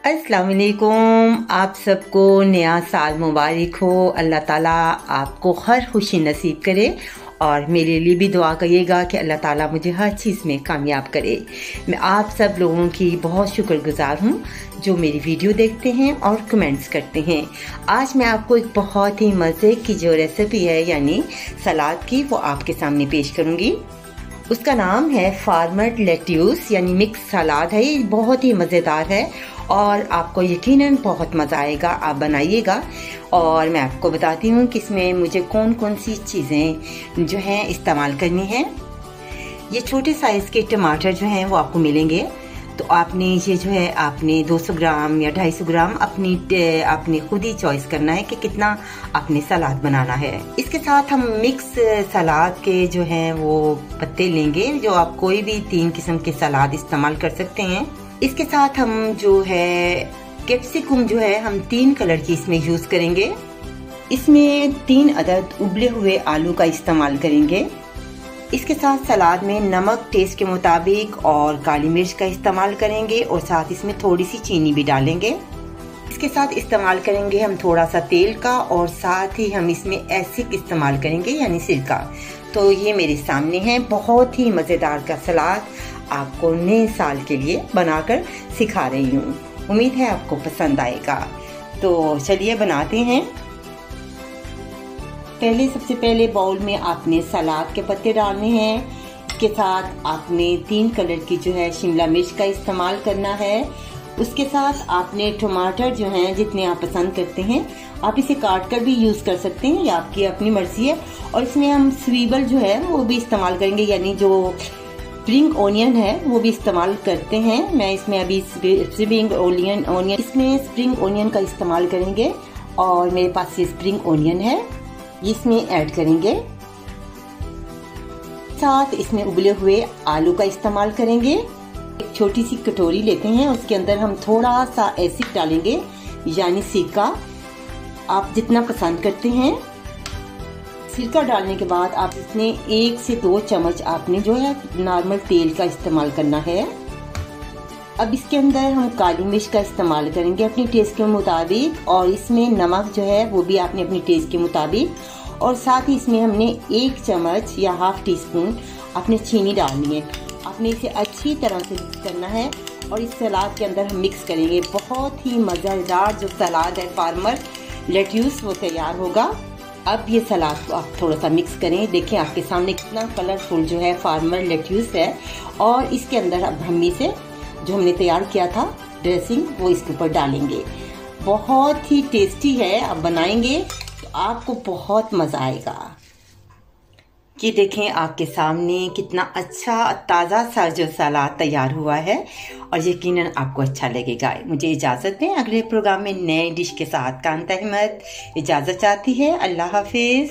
अस्सलाम वालेकुम। आप सबको नया साल मुबारक हो। अल्लाह ताला आपको हर खुशी नसीब करे और मेरे लिए भी दुआ करिएगा कि अल्लाह ताला मुझे हर चीज़ में कामयाब करे। मैं आप सब लोगों की बहुत शुक्रगुजार हूँ जो मेरी वीडियो देखते हैं और कमेंट्स करते हैं। आज मैं आपको एक बहुत ही मज़े की जो रेसिपी है यानी सलाद की, वो आपके सामने पेश करूँगी। उसका नाम है फार्मर लेट्यूस यानी मिक्स सलाद है। ये बहुत ही मज़ेदार है और आपको यकीनन बहुत मज़ा आएगा। आप बनाइएगा और मैं आपको बताती हूँ कि इसमें मुझे कौन कौन सी चीज़ें जो हैं इस्तेमाल करनी है। ये छोटे साइज़ के टमाटर जो हैं वो आपको मिलेंगे। तो आपने ये जो है आपने 200 ग्राम या 250 ग्राम आपने खुद ही चॉइस करना है कि कितना आपने सलाद बनाना है। इसके साथ हम मिक्स सलाद के जो हैं वो पत्ते लेंगे, जो आप कोई भी 3 किस्म के सलाद इस्तेमाल कर सकते हैं। इसके साथ हम जो है कैप्सिकम जो है हम 3 कलर की इसमें यूज करेंगे। इसमें 3 अदद उबले हुए आलू का इस्तेमाल करेंगे। इसके साथ सलाद में नमक टेस्ट के मुताबिक और काली मिर्च का इस्तेमाल करेंगे और साथ इसमें थोड़ी सी चीनी भी डालेंगे। इसके साथ इस्तेमाल करेंगे हम थोड़ा सा तेल का और साथ ही हम इसमें एसिड इस्तेमाल करेंगे यानी सिरका। तो ये मेरे सामने है बहुत ही मज़ेदार का सलाद, आपको नए साल के लिए बनाकर सिखा रही हूँ। उम्मीद है आपको पसंद आएगा। तो चलिए बनाते हैं। सबसे पहले बाउल में आपने सलाद के पत्ते डालने हैं। इसके साथ आपने 3 कलर की जो है शिमला मिर्च का इस्तेमाल करना है। उसके साथ आपने टमाटर जो हैं जितने आप पसंद करते हैं आप इसे काट कर भी यूज़ कर सकते हैं, या आपकी अपनी मर्जी है। और इसमें हम स्वीबल जो है वो भी इस्तेमाल करेंगे यानी जो स्प्रिंग ओनियन है वो भी इस्तेमाल करते हैं। मैं इसमें अभी स्प्रिंग ओनियन इसमें स्प्रिंग ओनियन का इस्तेमाल करेंगे और मेरे पास ये स्प्रिंग ओनियन है, इसमें ऐड करेंगे। साथ इसमें उबले हुए आलू का इस्तेमाल करेंगे। एक छोटी सी कटोरी लेते हैं, उसके अंदर हम थोड़ा सा एसिड डालेंगे यानी सिरका, आप जितना पसंद करते हैं। सिरका डालने के बाद आप इसमें 1 से 2 चम्मच आपने जो है नॉर्मल तेल का इस्तेमाल करना है। अब इसके अंदर हम काली मिर्च का इस्तेमाल करेंगे अपनी टेस्ट के मुताबिक, और इसमें नमक जो है वो भी आपने अपनी टेस्ट के मुताबिक, और साथ ही इसमें हमने 1 चम्मच या ½ टीस्पून आपने चीनी डालनी है। आपने इसे अच्छी तरह से मिक्स करना है और इस सलाद के अंदर हम मिक्स करेंगे। बहुत ही मज़ेदार जो सलाद है फार्मर लेट्यूस वो तैयार होगा। अब ये सलाद को आप थोड़ा सा मिक्स करें। देखें आपके सामने कितना कलरफुल जो है फार्मर लेट्यूस है। और इसके अंदर अब हम इसे जो हमने तैयार किया था ड्रेसिंग वो इसके ऊपर डालेंगे। बहुत ही टेस्टी है, आप बनाएंगे तो आपको बहुत मज़ा आएगा। ये देखें आपके सामने कितना अच्छा ताज़ा सा जो सलाद तैयार हुआ है और यकीनन आपको अच्छा लगेगा। मुझे इजाज़त दें, अगले प्रोग्राम में नए डिश के साथ कांता अहमद इजाज़त चाहती है। अल्लाह हाफिज़।